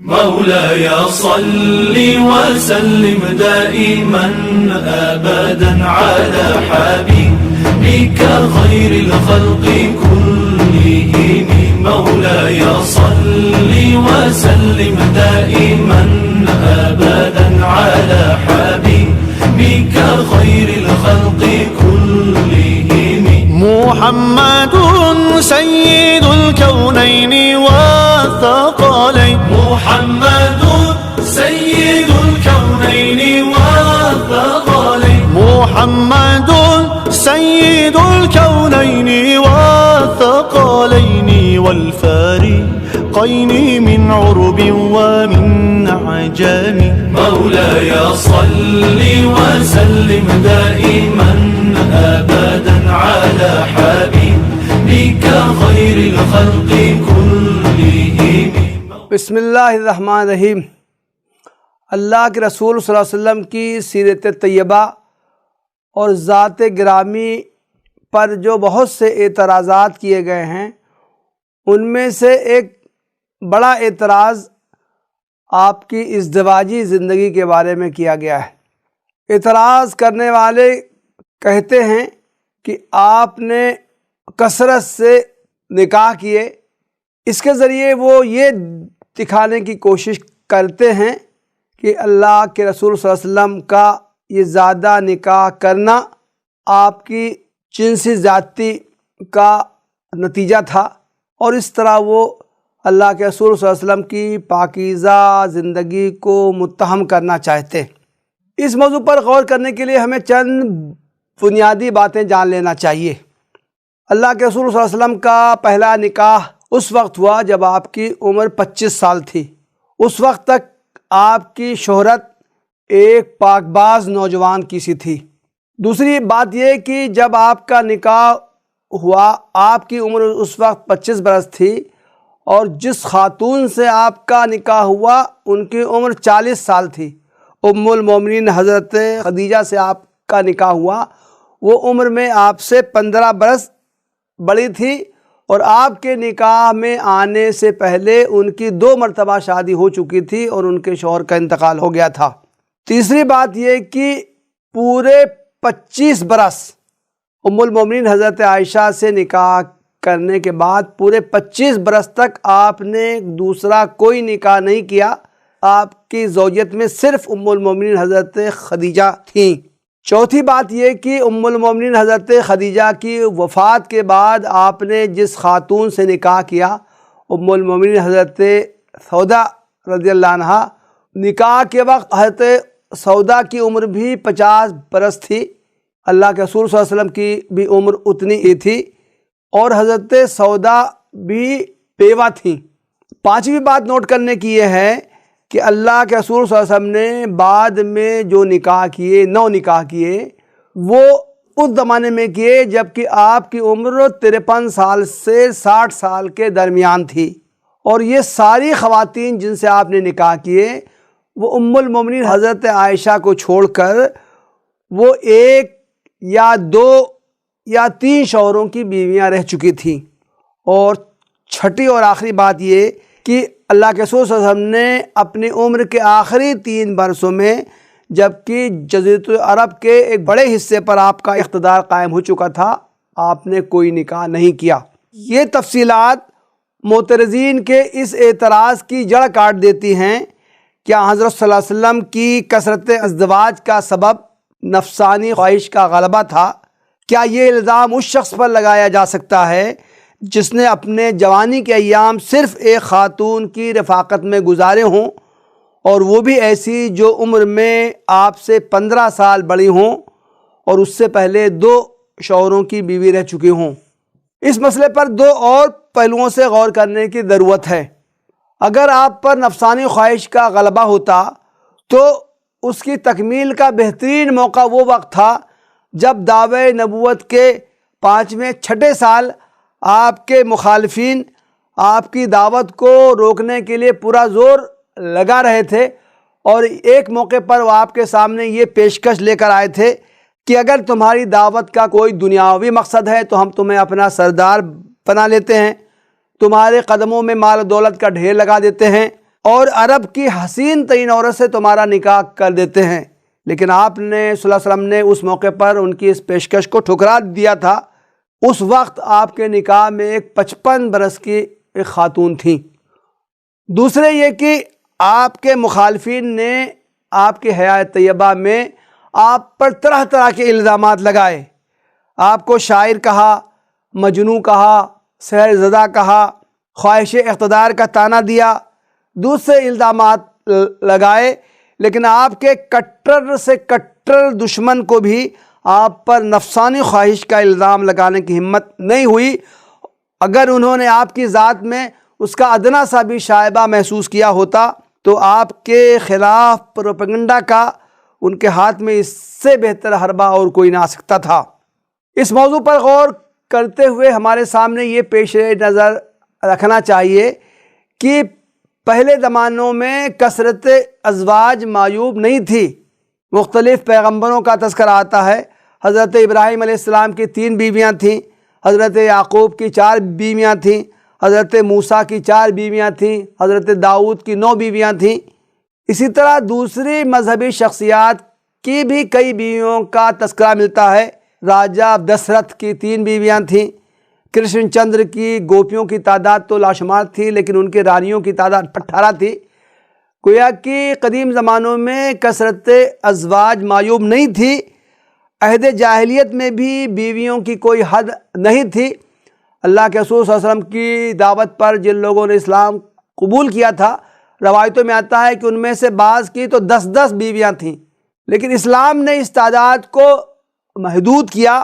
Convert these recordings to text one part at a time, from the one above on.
مولاي صل وسلم دائما أبدا على حبيبك خير الخلق كلهم. مولاي صل وسلم دائما أبدا على حبيبك خير الخلق كلهم. محمد سيد الكونين والثقلين. محمد سيد الكونين والثقلين. محمد سيد الكونين والثقلين والفارقين من عرب ومن عجم. مولاي صل وسلم دائما أبدا على حبيبك خير الخلق كلهم. بسم اللہ الرحمن الرحیم. اللہ کے رسول صلی اللہ علیہ وسلم کی سیرت طیبہ اور ذات گرامی پر جو بہت سے اعتراضات کیے گئے ہیں، ان میں سے ایک بڑا اعتراض آپ کی ازدواجی زندگی کے بارے میں کیا گیا ہے. اعتراض کرنے والے کہتے ہیں کہ آپ نے کثرت سے نکاح کیے، اس کے ذریعے وہ یہ دکھانے کی کوشش کرتے ہیں کہ اللہ کے رسول صلی اللہ علیہ وسلم کا یہ زیادہ نکاح کرنا آپ کی جنسی زیادتی کا نتیجہ تھا، اور اس طرح وہ اللہ کے رسول صلی اللہ علیہ وسلم کی پاکیزہ زندگی کو متہم کرنا چاہتے. اس موضوع پر غور کرنے کے لیے ہمیں چند بنیادی باتیں جان لینا چاہیے. اللہ کے رسول صلی اللہ علیہ وسلم کا پہلا نکاح اس وقت ہوا جب آپ کی عمر 25 سال تھی. اس وقت تک آپ کی شہرت ایک پاک باز نوجوان کی سی تھی. دوسری بات یہ کہ جب آپ کا نکاح ہوا آپ کی عمر اس وقت 25 برس تھی، اور جس خاتون سے آپ کا نکاح ہوا ان کی عمر 40 سال تھی. ام المومنین حضرت خدیجہ سے آپ کا نکاح ہوا، وہ عمر میں آپ سے 15 برس بڑی تھی، اور آپ کے نکاح میں آنے سے پہلے ان کی 2 مرتبہ شادی ہو چکی تھی اور ان کے شوہر کا انتقال ہو گیا تھا. تیسری بات یہ کہ پورے 25 برس ام المومنین حضرت عائشہ سے نکاح کرنے کے بعد پورے 25 برس تک آپ نے دوسرا کوئی نکاح نہیں کیا. آپ کی زوجیت میں صرف ام المومنین حضرت خدیجہ تھیں. چوتھی بات یہ کہ ام المومنین حضرت خدیجہ کی وفات کے بعد آپ نے جس خاتون سے نکاح کیا، ام المومنین حضرت سودا رضی اللہ عنہا، نکاح کے وقت حضرت سودا کی عمر بھی 50 برس تھی. اللہ کے رسول صلی اللہ علیہ وسلم کی بھی عمر اتنی ہی تھی، اور حضرت سودا بھی بیوہ تھیں. پانچویں بات نوٹ کرنے کی یہ ہے کہ اللہ کے رسول صلی اللہ علیہ وسلم نے بعد میں جو نکاح کیے، 9 نکاح کیے، وہ اس زمانے میں کیے جب کہ آپ کی عمر 53 سال سے 60 سال کے درمیان تھی. اور یہ ساری خواتین جن سے آپ نے نکاح کیے وہ ام المومنین حضرت عائشہ کو چھوڑ کر وہ 1 یا 2 یا 3 شوہروں کی بیویاں رہ چکی تھیں. اور چھٹی اور آخری بات یہ کہ اللہ کے رسول صلی اللہ علیہ وسلم نے اپنی عمر کے آخری 3 برسوں میں، جبکہ جزیرۃ العرب کے ایک بڑے حصے پر آپ کا اقتدار قائم ہو چکا تھا، آپ نے کوئی نکاح نہیں کیا. یہ تفصیلات معترضین کے اس اعتراض کی جڑ کاٹ دیتی ہیں. کیا حضرت صلی اللہ علیہ وسلم کی کثرت ازدواج کا سبب نفسانی خواہش کا غلبہ تھا؟ کیا یہ الزام اس شخص پر لگایا جا سکتا ہے جس نے اپنے جوانی کے ایام صرف ایک خاتون کی رفاقت میں گزارے ہوں، اور وہ بھی ایسی جو عمر میں آپ سے 15 سال بڑی ہوں اور اس سے پہلے 2 شوہروں کی بیوی رہ چکی ہوں؟ اس مسئلے پر 2 اور پہلوؤں سے غور کرنے کی ضرورت ہے. اگر آپ پر نفسانی خواہش کا غلبہ ہوتا تو اس کی تکمیل کا بہترین موقع وہ وقت تھا جب دعوی نبوت کے 5ویں 6 سال آپ کے مخالفین آپ کی دعوت کو روکنے کے لیے پورا زور لگا رہے تھے، اور ایک موقع پر وہ آپ کے سامنے یہ پیشکش لے کر آئے تھے کہ اگر تمہاری دعوت کا کوئی دنیاوی مقصد ہے تو ہم تمہیں اپنا سردار بنا لیتے ہیں، تمہارے قدموں میں مال و دولت کا ڈھیر لگا دیتے ہیں، اور عرب کی حسین ترین عورت سے تمہارا نکاح کر دیتے ہیں، لیکن آپ نے صلی اللہ علیہ وسلم نے اس موقع پر ان کی اس پیشکش کو ٹھکرا دیا تھا۔ اس وقت آپ کے نکاح میں ایک 55 برس کی ایک خاتون تھیں۔ دوسرے یہ کہ آپ کے مخالفین نے آپ کے حیات طیبہ میں آپ پر طرح طرح کے الزامات لگائے، آپ کو شاعر کہا، مجنوں کہا، سحر زدہ کہا، خواہش اقتدار کا طعنہ دیا، دوسرے الزامات لگائے، لیکن آپ کے کٹر سے کٹر دشمن کو بھی آپ پر نفسانی خواہش کا الزام لگانے کی ہمت نہیں ہوئی۔ اگر انہوں نے آپ کی ذات میں اس کا ادنا سا بھی شائبہ محسوس کیا ہوتا تو آپ کے خلاف پروپیگنڈا کا ان کے ہاتھ میں اس سے بہتر حربہ اور کوئی نہ آ سکتا تھا۔ اس موضوع پر غور کرتے ہوئے ہمارے سامنے یہ پیش نظر رکھنا چاہیے کہ پہلے زمانوں میں کثرت ازواج معیوب نہیں تھی۔ مختلف پیغمبروں کا تذکرہ آتا ہے۔ حضرت ابراہیم علیہ السلام کی 3 بیویاں تھیں، حضرت یعقوب کی 4 بیویاں تھیں، حضرت موسیٰ کی 4 بیویاں تھیں، حضرت داؤد کی 9 بیویاں تھیں۔ اسی طرح دوسری مذہبی شخصیات کی بھی کئی بیویوں کا تذکرہ ملتا ہے۔ راجہ دسرتھ کی 3 بیویاں تھیں۔ کرشن چندر کی گوپیوں کی تعداد تو لاشمار تھی، لیکن ان کے رانیوں کی تعداد 18 تھی۔ گویا کہ قدیم زمانوں میں کثرت ازواج معیوب نہیں تھی۔ عہد جاہلیت میں بھی بیویوں کی کوئی حد نہیں تھی۔ اللہ کے رسول صلی اللہ علیہ وسلم کی دعوت پر جن لوگوں نے اسلام قبول کیا تھا، روایتوں میں آتا ہے کہ ان میں سے بعض کی تو 10 بیویاں تھیں، لیکن اسلام نے اس تعداد کو محدود کیا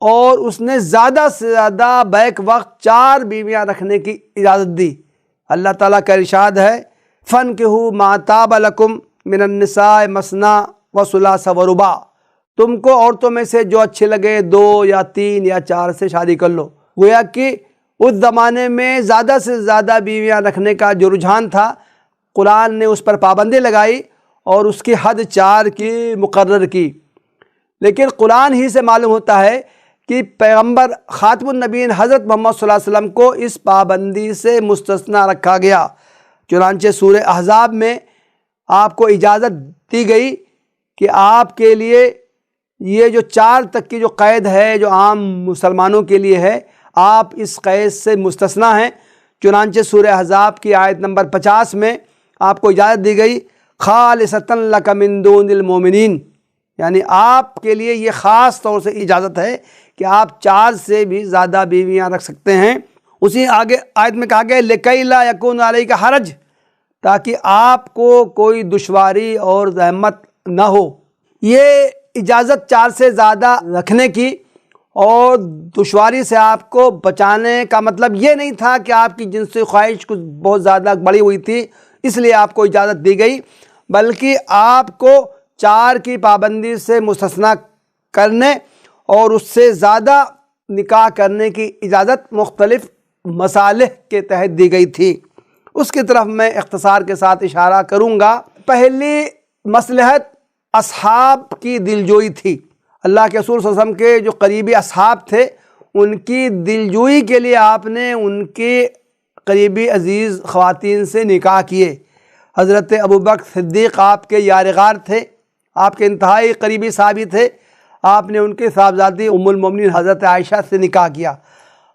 اور اس نے زیادہ سے زیادہ بیک وقت 4 بیویاں رکھنے کی اجازت دی۔ اللہ تعالیٰ کا ارشاد ہے، فَانكِحُوا مَا طَابَ لَكُم مِّنَ النِّسَاءِ مَثْنَىٰ وَثُلَاثَ وَرُبَاعَ، تم کو عورتوں میں سے جو اچھے لگے 2 یا 3 یا 4 سے شادی کر لو۔ گویا کہ اس زمانے میں زیادہ سے زیادہ بیویاں رکھنے کا جو رجحان تھا، قرآن نے اس پر پابندی لگائی اور اس کی حد 4 کی مقرر کی۔ لیکن قرآن ہی سے معلوم ہوتا ہے کہ پیغمبر خاتم النبیین حضرت محمد صلی اللہ علیہ وسلم کو اس پابندی سے مستثنیٰ رکھا گیا۔ چنانچہ سورہ احزاب میں آپ کو اجازت دی گئی کہ آپ کے لیے یہ جو 4 تک کی جو قید ہے، جو عام مسلمانوں کے لیے ہے، آپ اس قید سے مستثنیٰ ہیں۔ چنانچہ سورہ احزاب کی آیت نمبر 50 میں آپ کو اجازت دی گئی، خالصۃ لک من دون المؤمنین، یعنی آپ کے لیے یہ خاص طور سے اجازت ہے کہ آپ 4 سے بھی زیادہ بیویاں رکھ سکتے ہیں۔ اسی آگے آیت میں کہا گیا لکی لا یکون علیک حرج، تاکہ آپ کو کوئی دشواری اور زحمت نہ ہو۔ یہ اجازت 4 سے زیادہ رکھنے کی اور دشواری سے آپ کو بچانے کا مطلب یہ نہیں تھا کہ آپ کی جنسی خواہش کچھ بہت زیادہ بڑھی ہوئی تھی اس لیے آپ کو اجازت دی گئی، بلکہ آپ کو 4 کی پابندی سے مستثنیٰ کرنے اور اس سے زیادہ نکاح کرنے کی اجازت مختلف مصالح کے تحت دی گئی تھی۔ اس کی طرف میں اختصار کے ساتھ اشارہ کروں گا۔ پہلی مصلحت اصحاب کی دلجوئی تھی۔ اللہ کے رسول صلی اللہ علیہ وسلم کے جو قریبی اصحاب تھے، ان کی دلجوئی کے لیے آپ نے ان کے قریبی عزیز خواتین سے نکاح کیے۔ حضرت ابوبکر صدیق آپ کے یار غار تھے، آپ کے انتہائی قریبی صحابی تھے۔ آپ نے ان کے صاحبزادی ام المومنین حضرت عائشہ سے نکاح کیا۔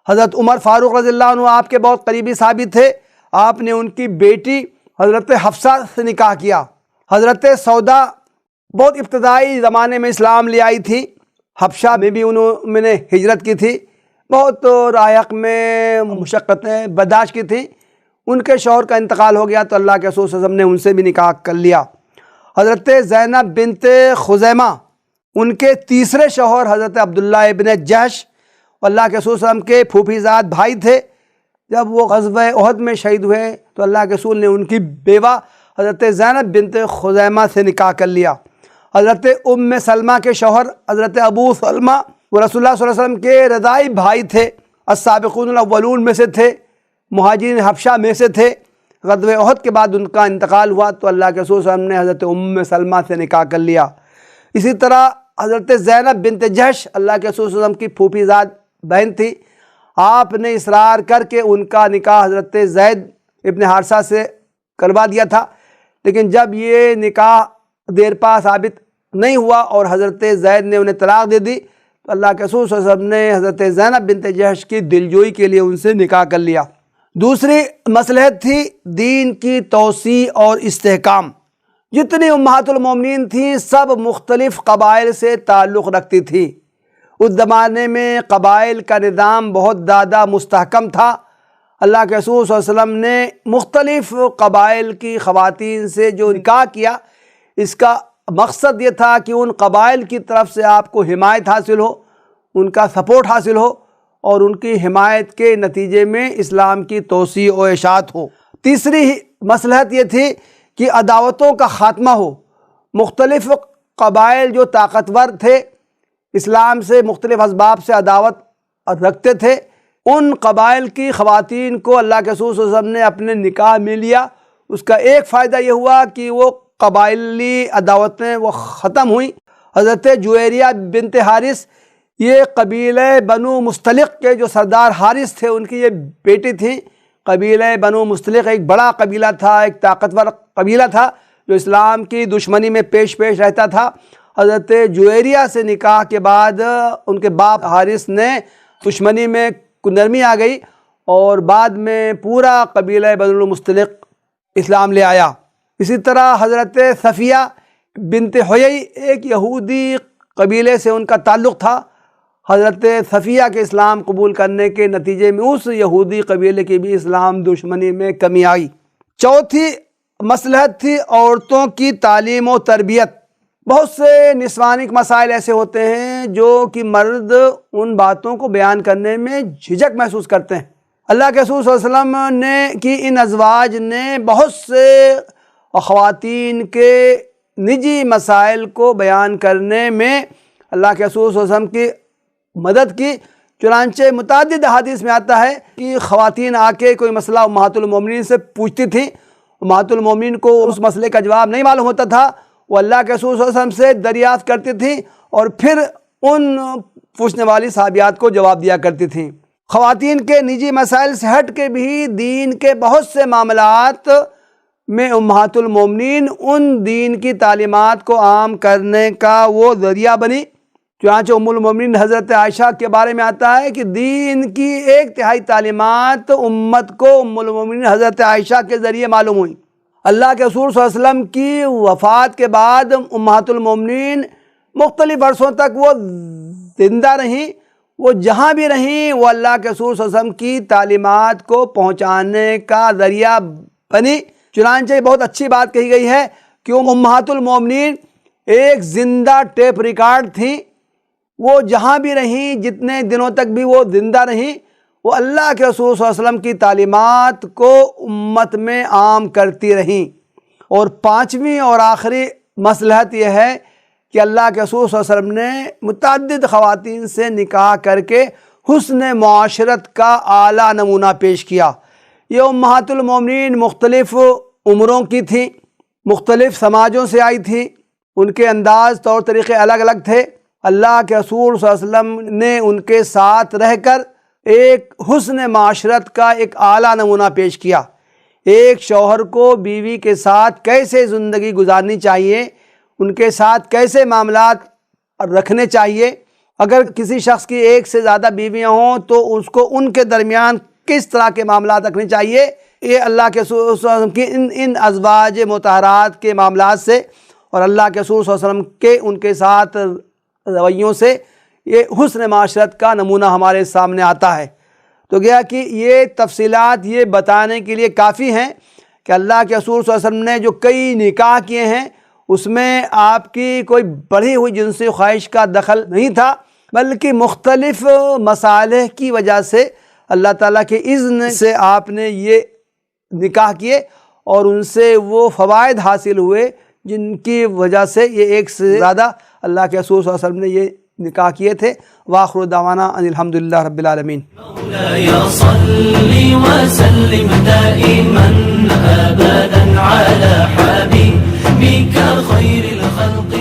حضرت عمر فاروق رضی اللہ عنہ آپ کے بہت قریبی صحابی تھے، آپ نے ان کی بیٹی حضرت حفصہ سے نکاح کیا۔ حضرت سودا بہت ابتدائی زمانے میں اسلام لے آئی تھی، حبشہ میں بھی انہوں نے ہجرت کی تھی، بہت رائق میں مشقتیں برداشت کی تھیں۔ ان کے شوہر کا انتقال ہو گیا تو اللہ کے رسول صلی اللہ علیہ وسلم نے ان سے بھی نکاح کر لیا۔ حضرت زینب بنت خزیمہ، ان کے تیسرے شوہر حضرت عبداللہ ابن جحش، اللہ کے رسول صلی اللہ علیہ وسلم کے پھوپھی زاد بھائی تھے۔ جب وہ غزوہ احد میں شہید ہوئے تو اللہ کے رسول نے ان کی بیوہ حضرت زینب بنت خزیمہ سے نکاح کر لیا۔ حضرت ام سلمہ کے شوہر حضرت ابو سلمہ وہ رسول اللہ صلی اللہ علیہ وسلم کے رضائی بھائی تھے، السابقون الاولون میں سے تھے، مہاجرین حبشہ میں سے تھے۔ غزوہ احد کے بعد ان کا انتقال ہوا تو اللہ کے رسول صلی اللہ علیہ وسلم نے حضرت ام سلمہ سے نکاح کر لیا۔ اسی طرح حضرت زینب بنت جحش اللہ کے رسول صلی اللہ علیہ وسلم کی پھوپھی زاد بہن تھی، آپ نے اصرار کر کے ان کا نکاح حضرت زید ابن حارثہ سے کروا دیا تھا، لیکن جب یہ نکاح دیر پا ثابت نہیں ہوا اور حضرت زید نے انہیں طلاق دے دی تو اللہ کے رسول صلی اللہ علیہ وسلم نے حضرت زینب بنت جحش کی دلجوئی کے لیے ان سے نکاح کر لیا۔ دوسری مصلحت تھی دین کی توسیع اور استحکام۔ جتنی امہات المومنین تھیں سب مختلف قبائل سے تعلق رکھتی تھیں۔ اس زمانے میں قبائل کا نظام بہت زیادہ مستحکم تھا۔ اللہ کے رسول صلی اللہ علیہ وسلم نے مختلف قبائل کی خواتین سے جو نکاح کیا، اس کا مقصد یہ تھا کہ ان قبائل کی طرف سے آپ کو حمایت حاصل ہو، ان کا سپورٹ حاصل ہو، اور ان کی حمایت کے نتیجے میں اسلام کی توسیع و اشاعت ہو۔ تیسری مصلحت یہ تھی کہ عداوتوں کا خاتمہ ہو۔ مختلف قبائل جو طاقتور تھے، اسلام سے مختلف اسباب سے عداوت رکھتے تھے، ان قبائل کی خواتین کو اللہ کے رسول صلی اللہ علیہ وسلم نے اپنے نکاح میں لیا۔ اس کا ایک فائدہ یہ ہوا کہ وہ قبائلی عداوتیں وہ ختم ہوئیں۔ حضرت جویریہ بنت حارث، یہ قبیلہ بنو مستلق کے جو سردار حارث تھے ان کی یہ بیٹی تھیں۔ قبیلہ بنو مستلق ایک بڑا قبیلہ تھا، ایک طاقتور قبیلہ تھا جو اسلام کی دشمنی میں پیش رہتا تھا۔ حضرت جویریہ سے نکاح کے بعد ان کے باپ حارث نے دشمنی میں نرمی آ گئی اور بعد میں پورا قبیلہ بنو مستلق اسلام لے آیا۔ اسی طرح حضرت صفیہ بنت حیی، ایک یہودی قبیلے سے ان کا تعلق تھا۔ حضرت صفیہ کے اسلام قبول کرنے کے نتیجے میں اس یہودی قبیلے کی بھی اسلام دشمنی میں کمی آئی۔ چوتھی مصلحت تھی عورتوں کی تعلیم و تربیت۔ بہت سے نسوانک مسائل ایسے ہوتے ہیں جو کہ مرد ان باتوں کو بیان کرنے میں جھجک محسوس کرتے ہیں۔ اللہ کے رسول صلی اللہ علیہ وسلم نے کہ ان ازواج نے بہت سے خواتین کے نجی مسائل کو بیان کرنے میں اللہ کے رسول صلی اللہ علیہ وسلم کی مدد کی۔ چنانچہ متعدد احادیث میں آتا ہے کہ خواتین آ کے کوئی مسئلہ امہات المومنین سے پوچھتی تھیں، امہات المومنین کو اس مسئلے کا جواب نہیں معلوم ہوتا تھا، وہ اللہ کے رسول صلی اللہ علیہ وسلم سے دریافت کرتی تھیں اور پھر ان پوچھنے والی صحابیات کو جواب دیا کرتی تھیں۔ خواتین کے نجی مسائل سے ہٹ کے بھی دین کے بہت سے معاملات میں امہات المومنین ان دین کی تعلیمات کو عام کرنے کا وہ ذریعہ بنی۔ چنانچہ ام المومنین حضرت عائشہ کے بارے میں آتا ہے کہ دین کی 1/3 تعلیمات امت کو ام المومنین حضرت عائشہ کے ذریعے معلوم ہوئی۔ اللہ کے رسول صلی اللہ علیہ وسلم کی وفات کے بعد امہات المومنین مختلف عرصوں تک وہ زندہ رہیں، وہ جہاں بھی رہیں وہ اللہ کے رسول صلی اللہ علیہ وسلم کی تعلیمات کو پہنچانے کا ذریعہ بنی۔ چنانچہ بہت اچھی بات کہی گئی ہے کہ امہات المومنین ایک زندہ ٹیپ ریکارڈ تھیں، وہ جہاں بھی رہیں، جتنے دنوں تک بھی وہ زندہ رہیں، وہ اللہ کے رسول صلی اللہ علیہ وسلم کی تعلیمات کو امت میں عام کرتی رہیں۔ اور پانچویں اور آخری مصلحت یہ ہے کہ اللہ کے رسول صلی اللہ علیہ وسلم نے متعدد خواتین سے نکاح کر کے حسن معاشرت کا اعلیٰ نمونہ پیش کیا۔ یہ امہات المومنین مختلف عمروں کی تھیں، مختلف سماجوں سے آئی تھیں، ان کے انداز طور طریقے الگ الگ تھے۔ اللہ کے رسول صلی اللہ علیہ وسلم نے ان کے ساتھ رہ کر ایک حسن معاشرت کا ایک اعلیٰ نمونہ پیش کیا۔ ایک شوہر کو بیوی کے ساتھ کیسے زندگی گزارنی چاہیے، ان کے ساتھ کیسے معاملات رکھنے چاہیے، اگر کسی شخص کی ایک سے زیادہ بیویاں ہوں تو اس کو ان کے درمیان کس طرح کے معاملات رکھنے چاہیے، یہ اللہ کے رسول صلی اللہ علیہ وسلم کی ان ازواج مطہرات کے معاملات سے اور اللہ کے رسول صلی اللہ علیہ وسلم کے ان کے ساتھ رویوں سے یہ حسن معاشرت کا نمونہ ہمارے سامنے آتا ہے۔ تو گیا کہ یہ تفصیلات یہ بتانے کے لیے کافی ہیں کہ اللہ کے رسول صلی اللہ علیہ وسلم نے جو کئی نکاح کیے ہیں اس میں آپ کی کوئی بڑھی ہوئی جنسی خواہش کا دخل نہیں تھا، بلکہ مختلف مصالح کی وجہ سے اللہ تعالیٰ کے اذن سے آپ نے یہ نکاح کیے اور ان سے وہ فوائد حاصل ہوئے جن کی وجہ سے یہ ایک سے زیادہ اللہ کے رسول صلی اللہ علیہ وسلم نے یہ نکاح کیے تھے۔ وآخر دعوانا ان الحمدللہ رب العالمین۔ مولاي صل وسلم دائما أبدا على حبيبك خير الخلق